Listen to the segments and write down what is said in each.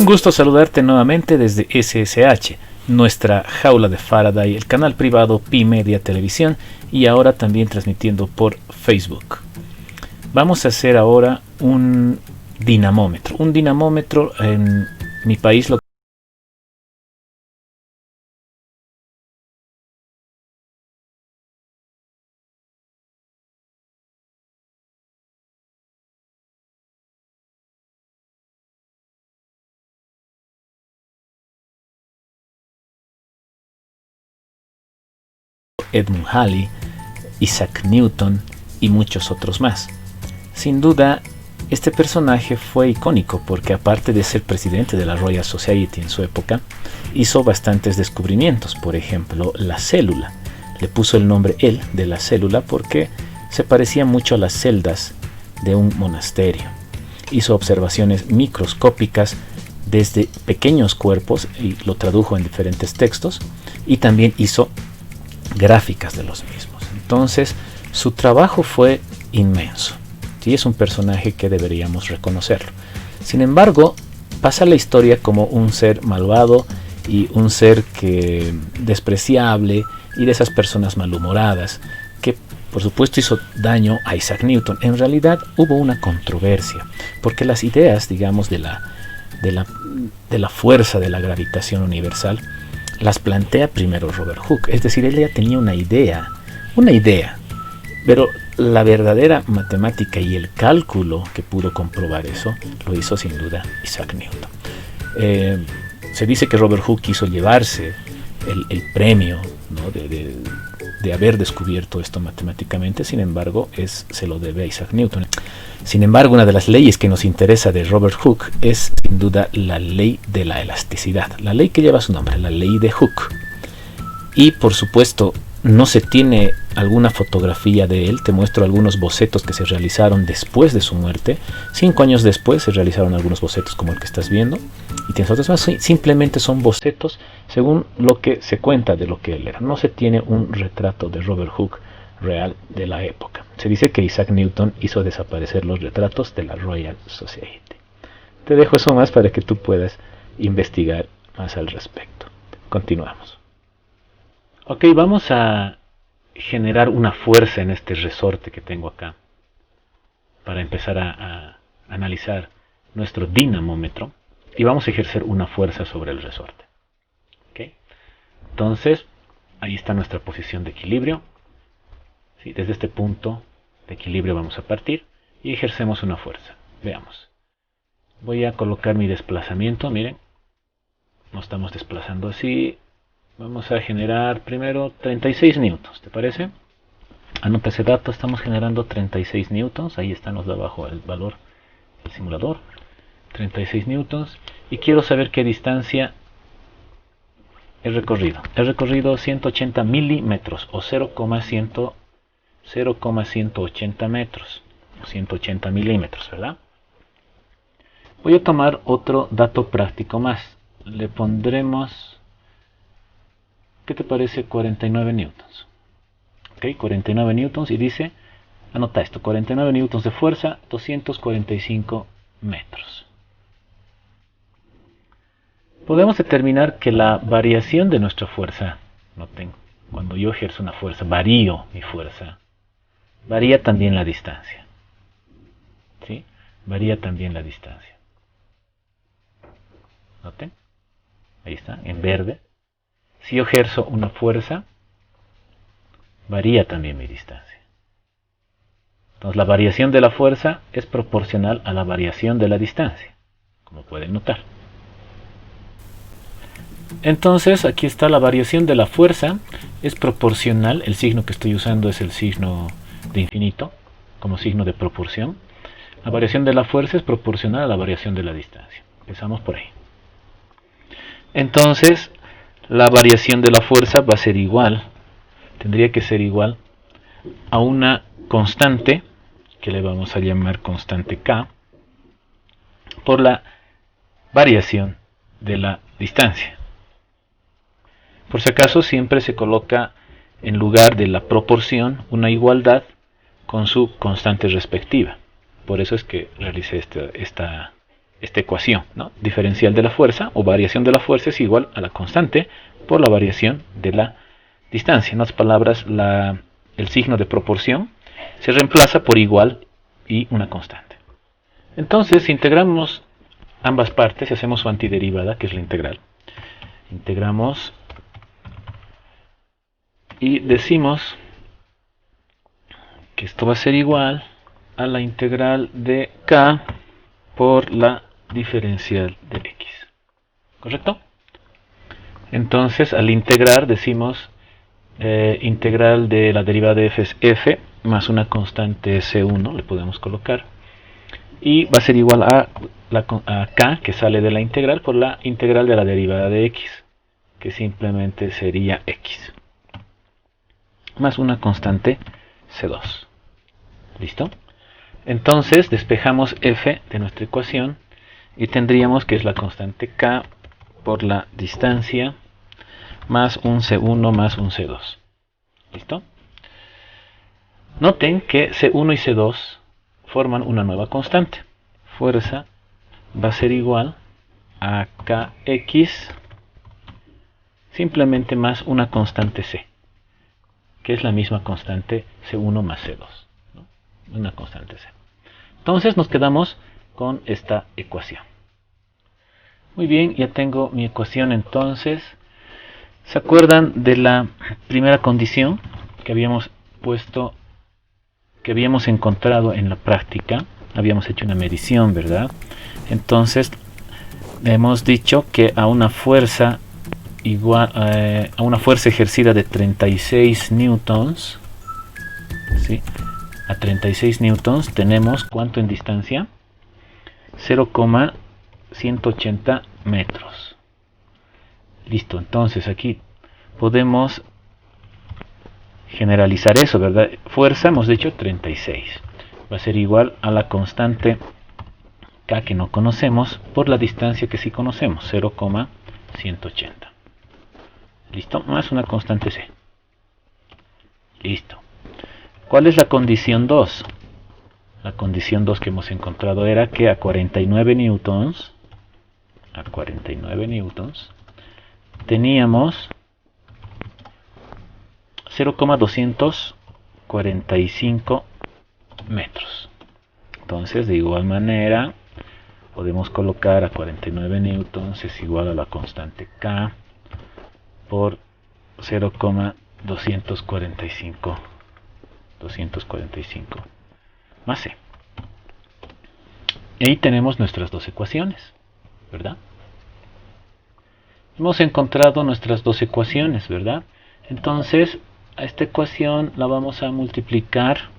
Un gusto saludarte nuevamente desde SSH, nuestra jaula de Faraday, el canal privado Pi Media Televisión y ahora también transmitiendo por Facebook. Vamos a hacer ahora un dinamómetro. Un dinamómetro en mi país lo Edmund Halley, Isaac Newton y muchos otros más. Sin duda, este personaje fue icónico porque aparte de ser presidente de la Royal Society en su época, hizo bastantes descubrimientos. Por ejemplo, la célula. Le puso el nombre él de la célula porque se parecía mucho a las celdas de un monasterio. Hizo observaciones microscópicas desde pequeños cuerpos y lo tradujo en diferentes textos, y también hizo gráficas de los mismos. Entonces su trabajo fue inmenso y es un personaje que deberíamos reconocerlo. Sin embargo, pasa la historia como un ser malvado y un ser que despreciable y de esas personas malhumoradas que por supuesto hizo daño a Isaac Newton. En realidad hubo una controversia porque las ideas, digamos, de la fuerza de la gravitación universal las plantea primero Robert Hooke. Es decir, él ya tenía una idea, pero la verdadera matemática y el cálculo que pudo comprobar eso lo hizo sin duda Isaac Newton. Se dice que Robert Hooke quiso llevarse el premio, ¿no?, de haber descubierto esto matemáticamente. Sin embargo, se lo debe a Isaac Newton. Sin embargo, una de las leyes que nos interesa de Robert Hooke es sin duda la ley de la elasticidad, la ley que lleva su nombre, la ley de Hooke. Y por supuesto, no se tiene alguna fotografía de él. Te muestro algunos bocetos que se realizaron después de su muerte. 5 años después se realizaron algunos bocetos como el que estás viendo, y tienes otros más. Simplemente son bocetos según lo que se cuenta de lo que él era. No se tiene un retrato de Robert Hooke real de la época. Se dice que Isaac Newton hizo desaparecer los retratos de la Royal Society. Te dejo eso más para que tú puedas investigar más al respecto. Continuamos. Ok, vamos a generar una fuerza en este resorte que tengo acá para empezar a analizar nuestro dinamómetro, y vamos a ejercer una fuerza sobre el resorte. ¿Okay? Entonces, ahí está nuestra posición de equilibrio. ¿Sí? Desde este punto de equilibrio vamos a partir y ejercemos una fuerza. Veamos. Voy a colocar mi desplazamiento, miren. Nos estamos desplazando así. Vamos a generar primero 36 newtons, ¿te parece? Anota ese dato, estamos generando 36 newtons. Ahí está, nos da abajo el valor del simulador. 36 newtons. Y quiero saber qué distancia he recorrido. He recorrido 180 milímetros o 0,180 metros. O 180 milímetros, ¿verdad? Voy a tomar otro dato práctico más. Le pondremos... ¿qué te parece? 49 newtons. Ok, 49 newtons, y dice, anota esto, 49 newtons de fuerza, 245 metros. Podemos determinar que la variación de nuestra fuerza, noten, cuando yo ejerzo una fuerza, varío mi fuerza, varía también la distancia. ¿Sí? Varía también la distancia. Noten, ahí está, en verde. Si yo ejerzo una fuerza, varía también mi distancia. Entonces la variación de la fuerza es proporcional a la variación de la distancia, como pueden notar. Entonces aquí está la variación de la fuerza, es proporcional, el signo que estoy usando es el signo de infinito, como signo de proporción. La variación de la fuerza es proporcional a la variación de la distancia. Empezamos por ahí. Entonces, la variación de la fuerza va a ser igual, tendría que ser igual a una constante, que le vamos a llamar constante K, por la variación de la distancia. Por si acaso, siempre se coloca en lugar de la proporción una igualdad con su constante respectiva. Por eso es que realicé esta esta ecuación, ¿no? Diferencial de la fuerza o variación de la fuerza es igual a la constante por la variación de la distancia. En otras palabras, el signo de proporción se reemplaza por igual y una constante. Entonces, si integramos ambas partes y hacemos su antiderivada, que es la integral, integramos y decimos que esto va a ser igual a la integral de k por la diferencial de x. ¿Correcto? Entonces, al integrar decimos integral de la derivada de f es f más una constante c1, le podemos colocar, y va a ser igual a k, que sale de la integral, por la integral de la derivada de x, que simplemente sería x, más una constante c2. ¿Listo? Entonces despejamos f de nuestra ecuación y tendríamos que es la constante k por la distancia más un c1 más un c2. ¿Listo? Noten que c1 y c2 forman una nueva constante. Fuerza va a ser igual a kx simplemente más una constante c, que es la misma constante c1 más c2, ¿no? Una constante c. Entonces nos quedamos con esta ecuación. Muy bien, ya tengo mi ecuación. Entonces, ¿se acuerdan de la primera condición que habíamos puesto, que habíamos encontrado en la práctica? Habíamos hecho una medición, ¿verdad? Entonces hemos dicho que a una fuerza igual a una fuerza ejercida de 36 newtons, ¿sí? A 36 newtons tenemos ¿cuánto en distancia? 0,180 metros. Listo, entonces aquí podemos generalizar eso, ¿verdad? Fuerza hemos dicho 36. Va a ser igual a la constante k que no conocemos por la distancia que sí conocemos, 0,180. ¿Listo? Más una constante c. Listo. ¿Cuál es la condición 2? La condición 2 que hemos encontrado era que a 49 newtons, teníamos 0,245 metros. Entonces, de igual manera, podemos colocar a 49 newtons es igual a la constante k por 0,245 más c. Y ahí tenemos nuestras dos ecuaciones, ¿verdad? Hemos encontrado nuestras dos ecuaciones, ¿verdad? Entonces, a esta ecuación la vamos a multiplicar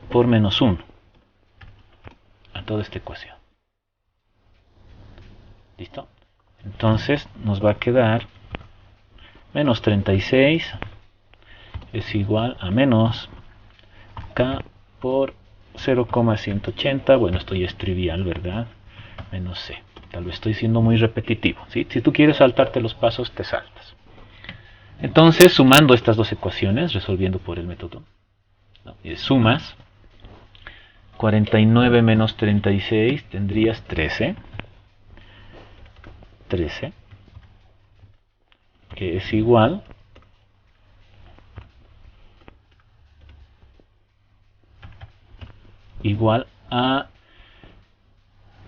por menos 1 a toda esta ecuación. ¿Listo? Entonces nos va a quedar menos 36 es igual a menos k por 0,180. Bueno, esto ya es trivial, ¿verdad? Menos c. Tal vez estoy siendo muy repetitivo, ¿sí? Si tú quieres saltarte los pasos, te saltas. Entonces, sumando estas dos ecuaciones, resolviendo por el método, ¿no? Y sumas 49 menos 36, tendrías 13, que es igual a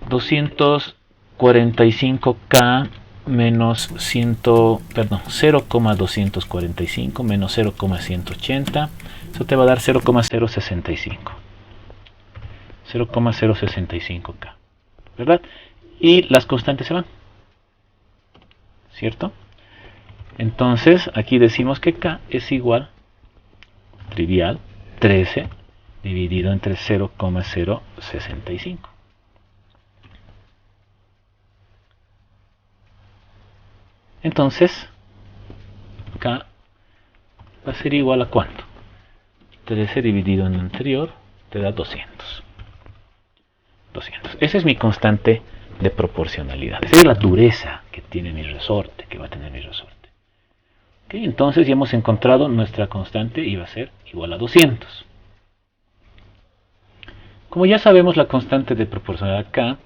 245k menos 0,245 menos 0,180. Eso te va a dar 0,065k, ¿verdad? Y las constantes se van, ¿cierto? Entonces aquí decimos que k es igual, trivial, 13 dividido entre 0,065. Entonces k va a ser igual a ¿cuánto? 13 dividido en el anterior te da 200. Esa es mi constante de proporcionalidad. Esa es la dureza que tiene mi resorte, que va a tener mi resorte. ¿Okay? Entonces ya hemos encontrado nuestra constante y va a ser igual a 200. Como ya sabemos la constante de proporcionalidad K,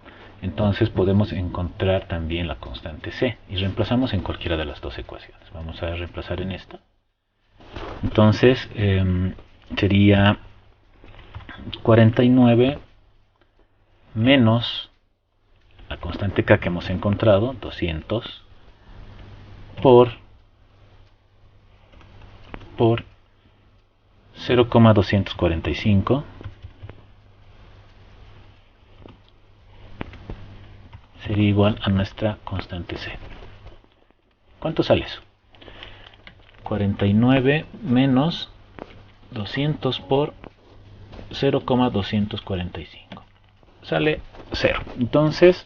entonces podemos encontrar también la constante C y reemplazamos en cualquiera de las dos ecuaciones. Vamos a reemplazar en esta. Entonces sería 49 menos la constante K que hemos encontrado, 200, por 0,245 sería igual a nuestra constante C. ¿Cuánto sale eso? 49 menos 200 por 0,245. Sale 0. Entonces,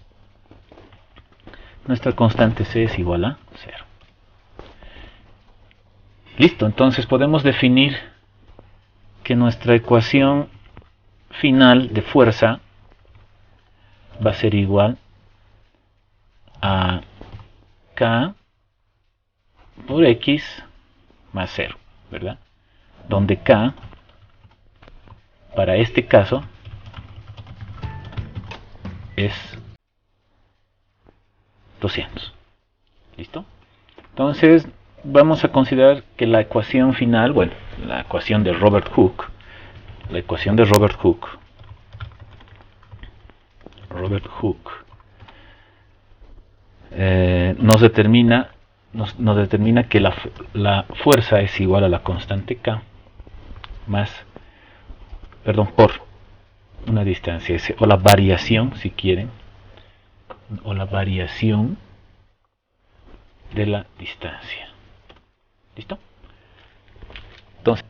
nuestra constante C es igual a 0. Listo, entonces podemos definir que nuestra ecuación final de fuerza va a ser igual a K por X más 0, ¿verdad? Donde K, para este caso, es 200. ¿Listo? Entonces, vamos a considerar que la ecuación final, bueno, la ecuación de Robert Hooke, nos determina que la fuerza es igual a la constante K por una distancia S, o la variación, si quieren, o la variación de la distancia. ¿Listo? Entonces,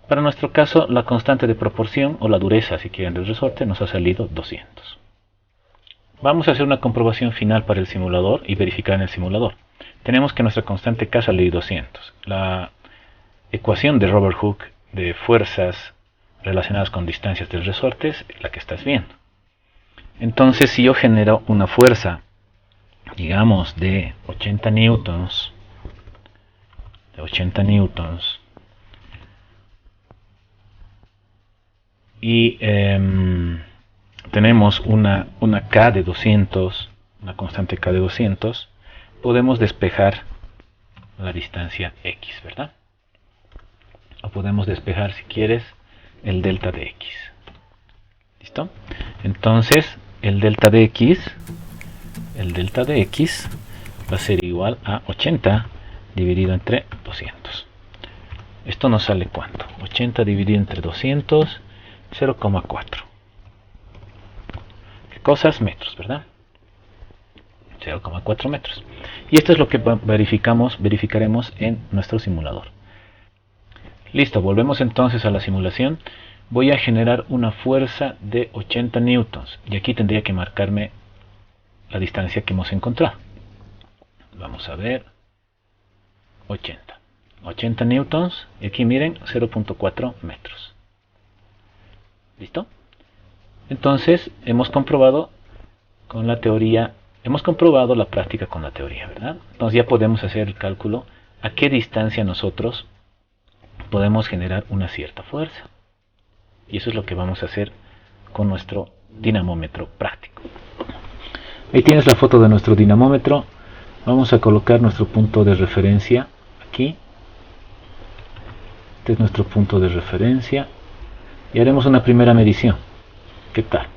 para nuestro caso, la constante de proporción, o la dureza, si quieren, del resorte, nos ha salido 200. Vamos a hacer una comprobación final para el simulador y verificar en el simulador. Tenemos que nuestra constante K sale 200. La ecuación de Robert Hooke de fuerzas relacionadas con distancias del resorte es la que estás viendo. Entonces, si yo genero una fuerza, digamos, de 80 newtons, y tenemos una K de 200, una constante K de 200, podemos despejar la distancia X, ¿verdad? O podemos despejar, si quieres, el delta de X. ¿Listo? Entonces, el delta de X va a ser igual a 80 dividido entre 200. Esto nos sale ¿cuánto? 80 dividido entre 200, 0,4. ¿Qué cosas? Metros, ¿verdad? 0,4 metros. Y esto es lo que verificaremos en nuestro simulador. Listo, volvemos entonces a la simulación. Voy a generar una fuerza de 80 newtons. Y aquí tendría que marcarme la distancia que hemos encontrado. Vamos a ver. 80 newtons. Y aquí miren, 0,4 metros. ¿Listo? Entonces, hemos comprobado con la teoría, hemos comprobado la práctica con la teoría, ¿verdad? Entonces ya podemos hacer el cálculo a qué distancia nosotros podemos generar una cierta fuerza. Y eso es lo que vamos a hacer con nuestro dinamómetro práctico. Ahí tienes la foto de nuestro dinamómetro. Vamos a colocar nuestro punto de referencia aquí. Este es nuestro punto de referencia. Y haremos una primera medición. ¿Qué tal?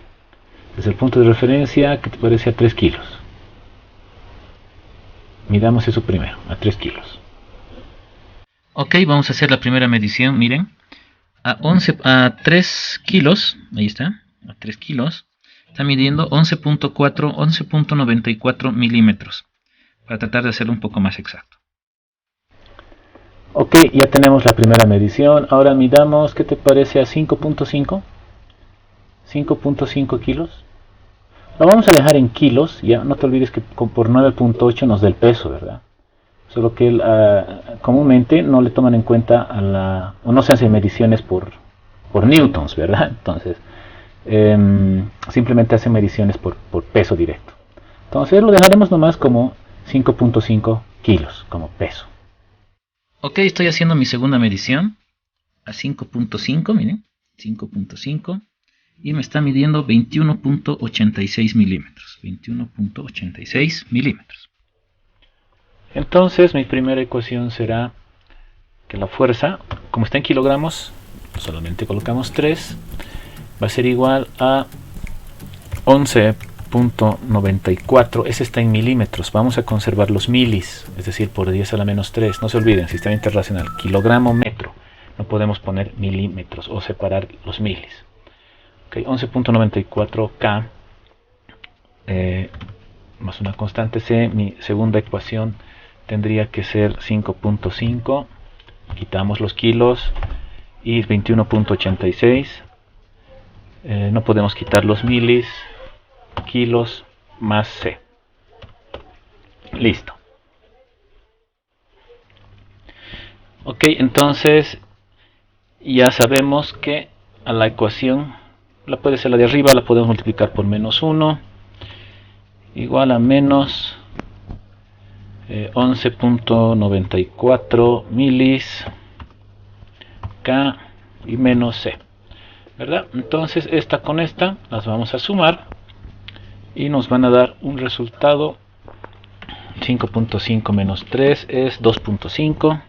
Desde el punto de referencia, ¿qué te parece a 3 kilos? Midamos eso primero, a 3 kilos. Ok, vamos a hacer la primera medición, miren. A 3 kilos, ahí está, a 3 kilos, está midiendo 11.94 milímetros, para tratar de hacerlo un poco más exacto. Ok, ya tenemos la primera medición. Ahora midamos, ¿qué te parece a 5.5? 5.5 kilos. Lo vamos a dejar en kilos, ya no te olvides que por 9.8 nos da el peso, ¿verdad? Solo que comúnmente no le toman en cuenta o no se hacen mediciones por newtons, ¿verdad? Entonces, simplemente hacen mediciones por peso directo. Entonces lo dejaremos nomás como 5.5 kilos como peso. Ok, estoy haciendo mi segunda medición a 5.5, miren, 5.5. y me está midiendo 21.86 milímetros. 21.86 milímetros. Entonces mi primera ecuación será que la fuerza, como está en kilogramos, solamente colocamos 3, va a ser igual a 11.94. Ese está en milímetros. Vamos a conservar los milis, es decir, por 10 a la menos 3. No se olviden, sistema internacional, kilogramo, metro. No podemos poner milímetros o separar los milis. Okay, 11.94 K más una constante C. Mi segunda ecuación tendría que ser 5.5. Quitamos los kilos y 21.86. No podemos quitar los milis, kilos más C. Listo. Ok, entonces ya sabemos que a la ecuación, la puede ser la de arriba, la podemos multiplicar por menos 1, igual a menos 11.94 milis K y menos C, ¿verdad? Entonces esta con esta las vamos a sumar y nos van a dar un resultado. 5.5 menos 3 es 2.5.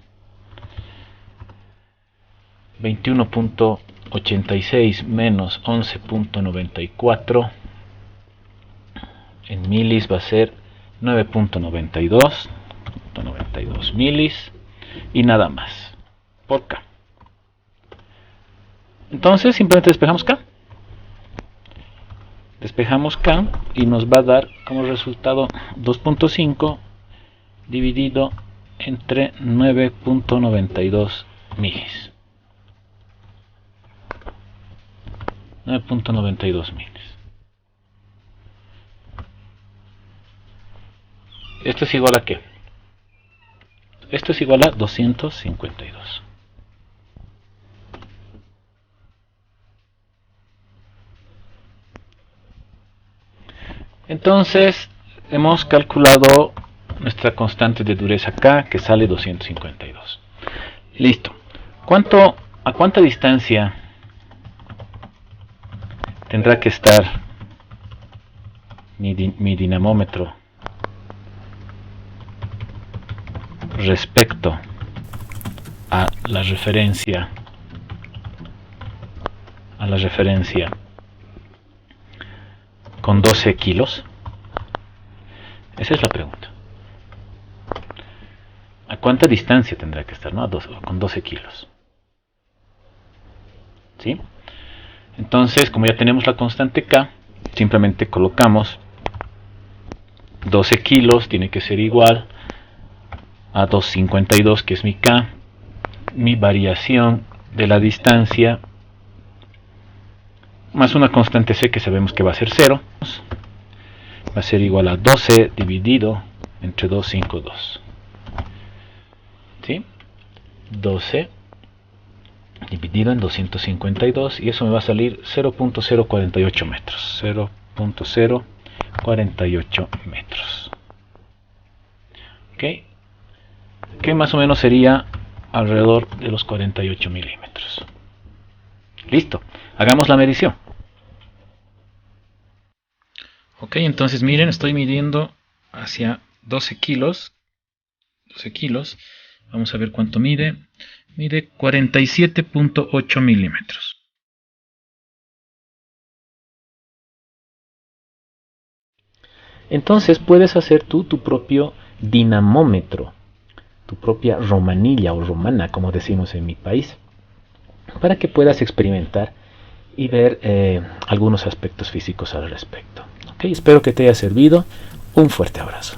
21.86 menos 11.94 en milis va a ser 9.92 milis y nada más por K. Entonces simplemente despejamos K. Despejamos K y nos va a dar como resultado 2.5 dividido entre 9.92 milis. 9.92 milis. ¿Esto es igual a qué? Esto es igual a 252. Entonces hemos calculado nuestra constante de dureza K, que sale 252. Listo. ¿A cuánta distancia tendrá que estar mi dinamómetro respecto a la referencia con 12 kilos? Esa es la pregunta. ¿A cuánta distancia tendrá que estar, no? Con 12 kilos. ¿Sí? Entonces, como ya tenemos la constante K, simplemente colocamos 12 kilos, tiene que ser igual a 252, que es mi K, mi variación de la distancia, más una constante C que sabemos que va a ser 0, va a ser igual a 12 dividido entre 252. ¿Sí? 12 dividido en 252 y eso me va a salir 0.048 metros. 0.048 metros. ¿Ok? Que más o menos sería alrededor de los 48 milímetros. Listo, hagamos la medición. Ok, entonces miren, estoy midiendo hacia 12 kilos. 12 kilos. Vamos a ver cuánto mide. Mide 47.8 milímetros. Entonces puedes hacer tú tu propio dinamómetro, tu propia romanilla o romana, como decimos en mi país, para que puedas experimentar y ver algunos aspectos físicos al respecto. Okay, espero que te haya servido. Un fuerte abrazo.